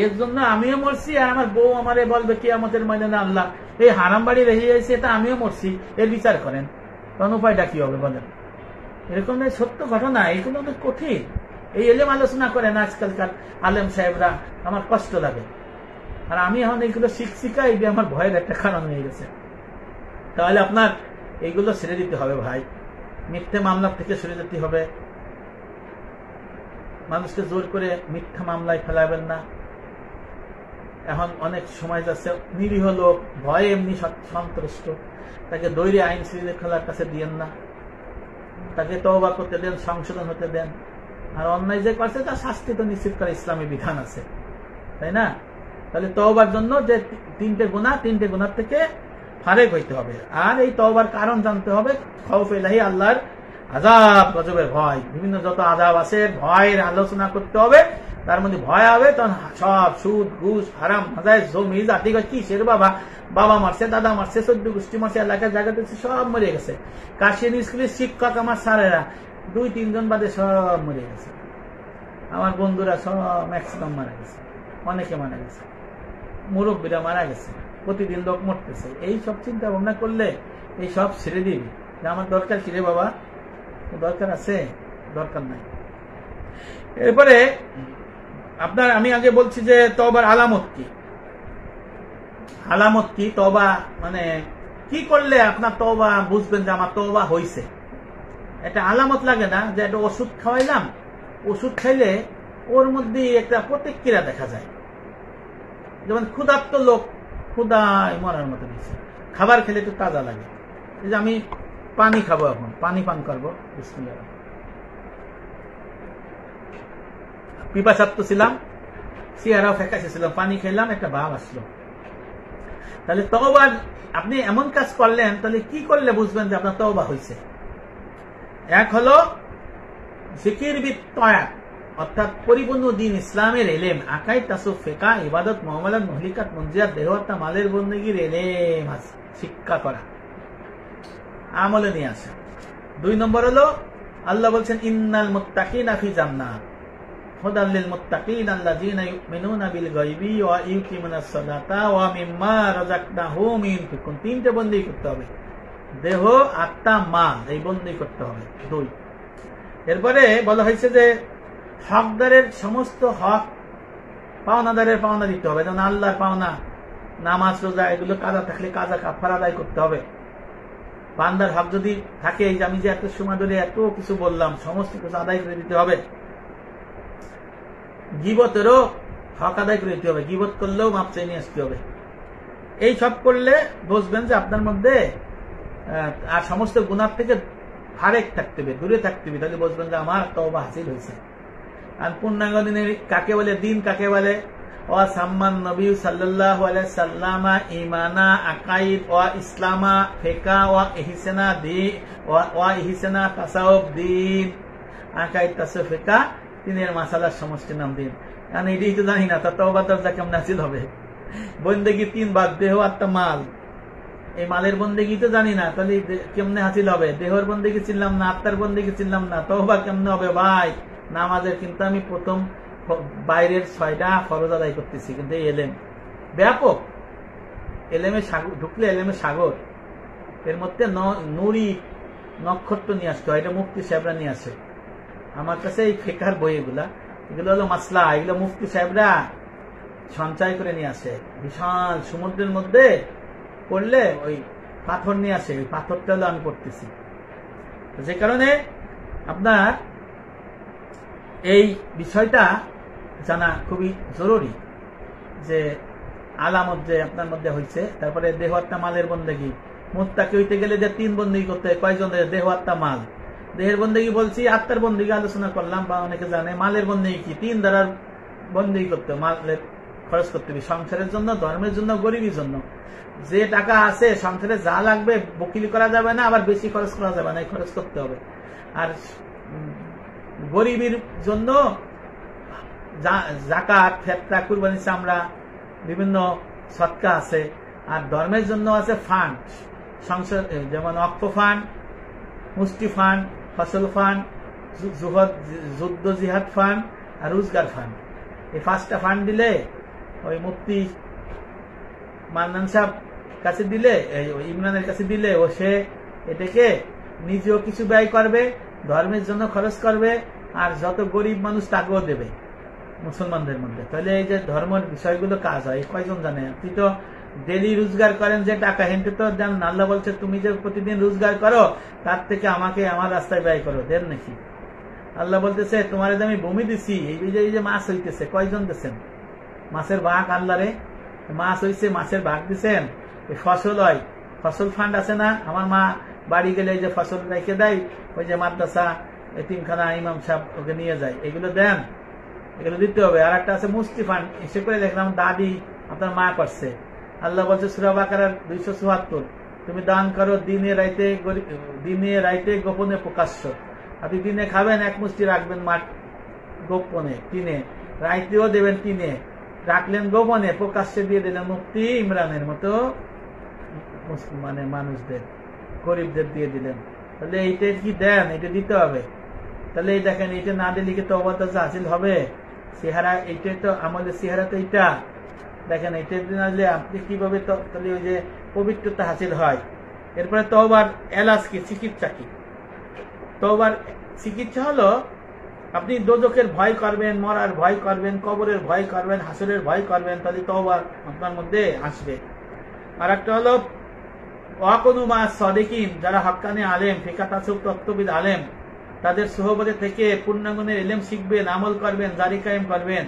এর জন্য আমিও মরছি, আর আমার বউ আমারে বলবে কিয়ামতের ময়দানে, আল্লাহ এই হারাম বাড়ি রেখে যাইছে, এটা আমিও মরছি, এর বিচার করেন। তখন উপায়টা কি হবে বলেন? এরকম সত্য ঘটনা, এগুলো অনেক কঠিন। এই এলেম আলোচনা করেন আজকালকার আলেম সাহেবরা, আমার কষ্ট লাগে। আর আমি এখন এইগুলো শিক্ষিকা, এই আমার ভয়ের একটা কারণ হয়ে গেছে। তাহলে আপনার এইগুলো ছেড়ে দিতে হবে ভাই, মিথ্যে মামলা থেকে সরে যেতে হবে। মানুষকে জোর করে মিথ্যা মামলায় ফেলাবেন না। এখন অনেক সময় যাচ্ছে, নিরীহ লোক ভয়ে এমনি সন্ত্রস্ত, তাকে দৈরে আইন শৃঙ্খলার কাছে দিয়েন না, তাকে তওবা করতে দেন, সংশোধন হতে দেন। আর অন্যায় যে করছে তার শাস্তি তো নিশ্চিত করে ইসলামী বিধান আছে, তাই না? তাহলে তওবার জন্য যে 3টে গুনার থেকে ফারেক হইতে হবে। আর এই তওবার কারণ জানতে হবে, খাউফ ইলাহি, আল্লাহর আযাব গজবের ভয়। বিভিন্ন যত আযাব আছে, ভয়ের আলোচনা করতে হবে। তার মধ্যে ভয় হবে, তখন সব সুদ ঘুষ হারাম মাজায় জমি জাতি কিসের বাবা মারছে, দাদা মারছে, 14 গোষ্ঠী মারছে, এলাকার জায়গাতে সব মরে গেছে। কাশিয়ান স্কুলের শিক্ষক আমার স্যারেরা 2-3 জন বাদে সব মরে গেছে। আমার বন্ধুরা সব ম্যাক্সিমাম মারা গেছে, অনেকে মারা গেছে, মুরব্বীরা মারা গেছে, প্রতিদিন লোক মরতেছে। এই সব চিন্তা ভাবনা করলে এই সব ছেড়ে দিবি যে আমার দরকার কি রে বাবা? দরকার আছে? দরকার নাই। এরপরে আপনার আমি আগে বলছি যে তওবার আলামত কি? আলামত কি? তওবা মানে কি করলে আপনার তওবা বুঝবেন যে আমার তওবা হইছে? একটা আলামত লাগে না যে একটা ওষুধ খাওয়াইলাম, ওষুধ খাইলে ওর মধ্যে একটা প্রতিক্রিয়া দেখা যায়। যেমন ক্ষুধার্ত লোক ক্ষুধায় মরার মতো দিচ্ছে, খাবার খেলে একটু তাজা লাগে। এই যে আমি পানি খাবো, এখন পানি পান করবো, বিসমিল্লাহ। পিপাসার্থ ছিলাম, চেহারাও ফ্যাকাশে ছিল, পানি খেলাম, একটা ভাব আসলো। তাহলে তওবা, আপনি এমন কাজ করলেন, তাহলে কি করলে বুঝবেন যে আপনার তওবা হয়েছে? এক হলো জিকির বিত্তয়াত, অর্থাৎ পরিপূর্ণ দিন ইসলামের এলেম, আকাইদ, তাসুফ, ফিকহ, ইবাদত, মুআমালাত, মুহলিকাত, মুনজিয়াত, দেহহত্যা, মালের বন্দেগীর এলেম আছে, শিক্ষা করা, আমলে নিয়ে আসা। 2 নম্বর হলো আল্লাহ বলছেন ইন্নাল মুত্তাকিনা ফি জান্নাত হুদাল লিল মুত্তাকিন আল্লাযীনা ইউমিনুনা বিল গায়বি ওয়া ইউকিমুনাস সালাতা ওয়া মিম্মা রাযাকনাহুম ইউনফিকুন। 3টে বন্দী করতে হবে, দেহ, আত্মা, মাল, এই বন্দী করতে হবে। 2। এরপরে বলা হয়েছে যে হকদারের সমস্ত হক পাওনাদারের পাওনা দিতে হবে। যেমন আল্লাহর পাওনা, নামাজ, রোজা, এগুলো কাজা থাকলে কাজা কাফারা আদায় করতে হবে। বান্দার হক যদি থাকে, এই যে আমি যে এত সময় ধরে এত কিছু বললাম, সমস্ত কিছু আদায় করে দিতে হবে। গীবতেরও হক আদায় করে দিতে হবে, গীবত করলেও মাপ চেয়ে নিয়ে আসতে হবে। এই সব করলে বুঝবেন যে আপনার মধ্যে আর সমস্ত গুনাহ থেকে ফারেক থাকতে হবে, দূরে থাকতে হবে। তাহলে বুঝবেন যে আমার তওবা হাসিল হয়েছে। আর পূর্ণাঙ্গ দিনের কাকে বলে, দিন কাকে বলে? ওয়া সাম্মান নবী সাল্লাল্লাহু আলাইহি সাল্লামা ঈমানা আকাইদ ওয়া ইসলামা ফিকহ ওয়া ইহসানা ওয়া ইহসানা তাসাউফ দিন। আকাইদ, তাসাউফ, ফিকহ, তিনের মাসালার সমষ্টি নাম দিন। কারণ এটাই তো জানি না, তো তওবা দরজা কেমন হাসিল হবে? বন্দেগী 3 ভাগ, দেহ, আত্মা, মাল। এই মালের বন্দেগী তো জানি না, তাহলে কেমনে হাসিল হবে? দেহর বন্দেগী চিনলাম না, আত্মার বন্দেগী চিনলাম না, তওবা কেমনে হবে ভাই? নামাজের কিন্তু আমি প্রথম বাইরের 6টা ফরজ আদায় করতেছি, কিন্তু এই এলেম ব্যাপক। এলেমে সাগর ঢুকলে, এলেমে সাগর, এর মধ্যে নুরি নক্ষত্র নিয়ে আসতে হয়। এটা মুফতি সাহেবরা নিয়ে আসে আমার কাছে, এই ফিকহের বই এগুলো হলো মাসলা, এগুলো মুফতি সাহেবরা সঞ্চয় করে নিয়ে আসে। বিশাল সমুদ্রের মধ্যে পড়লে ওই পাথর নিয়ে আসে, ওই পাথরটা হলো আমি পড়তেছি। যে কারণে আপনার এই বিষয়টা জানা খুবই জরুরি যে আলামত যে আপনার মধ্যে হয়েছে। তারপরে দেহ, আত্মা, মালের বন্দেগী। মুত্তাকি হইতে গেলে যে 3 বন্দেগী করতে হয়, কয়জন? দেহ, আত্মা, মাল। দেহের বন্দেগী বলছি, আত্মার বন্দেগী আলোচনা করলাম, বা অনেকে জানে। মালের বন্দেগী কি? 3 দ্বারার বন্দেগী করতে হবে, মালের খরচ করতে হবে, সংসারের জন্য, ধর্মের জন্য, গরিবের জন্য। যে টাকা আছে সংসারে যা লাগবে বকিলি করা যাবে না, আবার বেশি খরচ করা যাবে না, এই খরচ করতে হবে। আর গরিবের জন্য যাকাত, ফেতরা, কুরবানি, চামড়া, বিভিন্ন সদকা আছে। আর ধর্মের জন্য আছে ফান্ড, সংসার, যেমন অক্ষ ফান্ড, মুষ্টি ফান্ড, ফসল ফান্ড, যুদ্ধ জিহাদ ফান্ড আর রোজগার ফান্ড। এই 5টা ফান্ড দিলে, ওই মুফতি মান্নান সাহেব কাছে দিলে, ইমরানের কাছে দিলে, ও সে এটাকে নিজেও কিছু ব্যয় করবে, ধর্মের জন্য খরচ করবে, আর যত গরিব মানুষ তাকেও দেবে মুসলমানদের মধ্যে। তাহলে এই যে ধর্মের বিষয়গুলো কাজ হয়, কয়জন জানে? আপনি তো ডেলি রোজগার করেন যে টাকা, হেনতে তো দেন। আল্লাহ বলছে তুমি যে প্রতিদিন রোজগার করো, তার থেকে আমাকে আমার রাস্তায় ব্যয় করো, দেন নাকি? আল্লাহ বলতেছে তোমার আমি ভূমি দিছি, এই যে মাছ হইতেছে, কয়জন দিচ্ছেন? মাছের ভাগ আল্লাহরে, মাছ হইছে, মাছের ভাগ দিচ্ছেন। ফসল হয়, ফসল ফান্ড আছে না? আমার মা বাড়ি গেলে এই যে ফসল রেখে দেয়, ওই যে মাদ্রাসা, এতিমখানা, ইমাম সাহেব ওকে নিয়ে যায়, এগুলো দেন, এগুলো দিতে হবে। আর একটা আছে মুস্তি ফান্ড, এসে করে দেখলাম দাদি আপনার মা করছে। আল্লাহ বলছে সূরা বাকারার 274, তুমি দান করো দিনে রাইতে গোপনে প্রকাশ্য। আপনি দিনে খাবেন, 1 মুষ্টি রাখবেন মাঠ গোপনে, তিনে রাইতেও দেবেন, তিনে রাখলেন গোপনে, প্রকাশ্যে দিয়ে দিলেন। মুফতি ইমরানের মতো মানে মানুষদের, গরিবদের দিয়ে দিলেন। তাহলে এইটা কি দেন? এটা দিতে হবে। তাহলে এই দেখেন, এইটা না দিলে কি তওবা হাসিল হবে? চেহারা, এইটাই তো আমাদের চেহারা, তো এইটা দেখেন, এইটা না দিলে আপনি কিভাবে তাহলে ওই যে পবিত্রতা হাসিল হয়? এরপরে তওবার এলাজ কি, চিকিৎসা কি? তওবার চিকিৎসা হলো আপনি দোজখের ভয় করবেন, মরার ভয় করবেন, কবরের ভয় করবেন, হাসরের ভয় করবেন, তাহলে তওবা আপনার মধ্যে আসবে। আর একটা হলো ওয়াকুনু মা সাদিকিন, যারা হক্কানি আলেম, ফিকহ, তাসউফ, তত্ত্ববিদ আলেম, তাদের সোহবতে থেকে পূর্ণাঙ্গুণের ইলম শিখবেন, আমল করবেন, জারি কায়েম করবেন,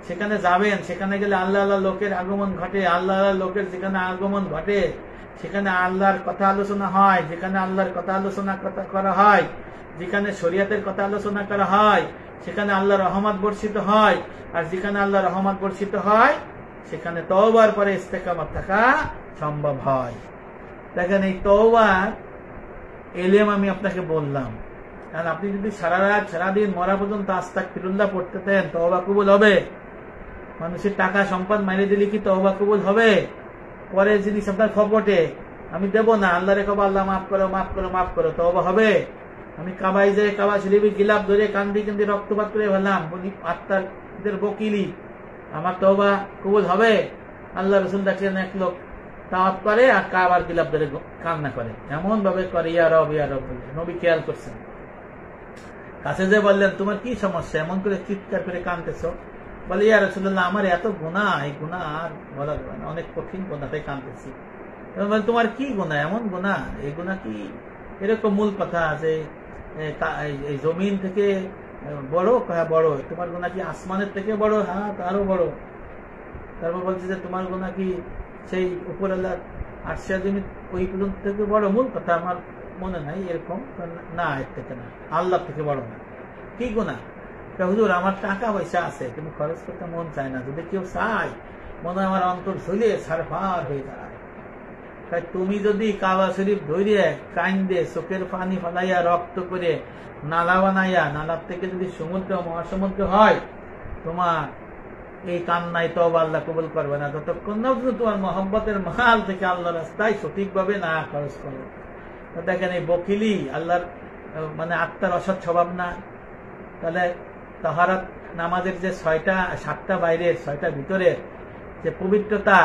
সেখানে যাবেন, সেখানে গেলে আল্লাহ আল্লাহ লোকের আগমন ঘটে, আল্লাহ আল্লাহ লোকের যেখানে আগমন ঘটে সেখানে আল্লাহর কথা আলোচনা হয়, যেখানে আল্লাহর কথা আলোচনা করা হয়, যেখানে শরীয়তের কথা আলোচনা করা হয় সেখানে আল্লাহর রহমত বর্ষিত হয়, আর যেখানে আল্লাহর রহমত বর্ষিত হয় সেখানে তওবার পরে ইস্তেকামত থাকা সম্ভব হয়। দেখেন এই তওবার এলেম আমি আপনাকে বললাম, কারণ আপনি যদি সারা রাত সারাদিন মরা পর্যন্ত আস্তাগফিরুল্লাহ পড়তে দেন তওবা কবুল হবে? মানুষের টাকা সম্পদ মাইরে দিলে কি তওবা কবুল হবে? পরের জিনিস আপনার খপটে, আমি দেব না, আল্লাহ রে কব আল্লাহ মাফ করো মাফ করো মাফ করো, তওবা হবে? আমি কাবাই যাই কাবা শরীফে গিলাপ ধরে কান্দি কান্দি রক্তপাত করে ফেললাম, আত্মাদের বকিলি, আমার তওবা কবুল হবে? আল্লাহ রসুল দেখলেন এক লোক তাওয়াত করে আর কাবার গিলাপ ধরে কান্না করে, এমন ভাবে করে ইয়া রব বলে। নবী খেয়াল করছেন, কাছে যে বললেন তোমার কি সমস্যা, এমন করে চিৎকার করে কাঁদতেছ? বলে ইয়া রাসূলুল্লাহ আমার এত গুনাহ, এই গুনাহ আর বলা যাবে না, অনেক কঠিন গুনাহ, তাই কাঁদতেছি। তোমার কি গুনাহ, এমন গুনাহ, এই গুনাহ কি এরকম? মূল কথা আছে এই জমিন থেকে বড়, বড়, তোমার গুনাহ কি আসমানের থেকে বড়? হ্যাঁ তারও বড়। তারপর বলছে যে তোমার গুনাহ কি সেই উপর আল্লাহ আরশ জমি ওই পর্যন্ত থেকে বড়? মূল কথা আমার মনে নাই এরকম, না এর থেকে না, আল্লাহ থেকে বড় না। কি গুনাহ? হুজুর আমার টাকা পয়সা আছে কিন্তু খরচ করতে মন চায় না, যদি কেউ চায় মনে হয় আমার অন্তর ঝুলে সারফার হয়ে দাঁড়ায়। তাই তুমি যদি কাবা শরীফ ধরে কান্দে চোখের পানি ফলাইয়া রক্ত করে নালা বানাইয়া, নালার থেকে যদি সমুদ্র মহাসমুদ্র হয়, তোমার এই কান্নায় তওবা আল্লাহ কবুল করবে না যতক্ষণ না তোমার মহব্বতের মাল থেকে আল্লাহর রাস্তায় সঠিকভাবে না খরচ করো। দেখেন এই বকিলি আল্লাহর মানে আত্মার অসৎ স্বভাব না? তাহলে তাহারাত নামাজের যে 7টা বাইরের 6টা ভিতরের যে পবিত্রতা,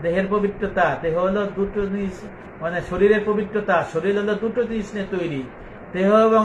দেহের পবিত্রতা, দেহ হলো দুটো জিনিস, মানে শরীরের পবিত্রতা, শরীর হলো দুটো জিনিস নিয়ে তৈরি, দেহ এবং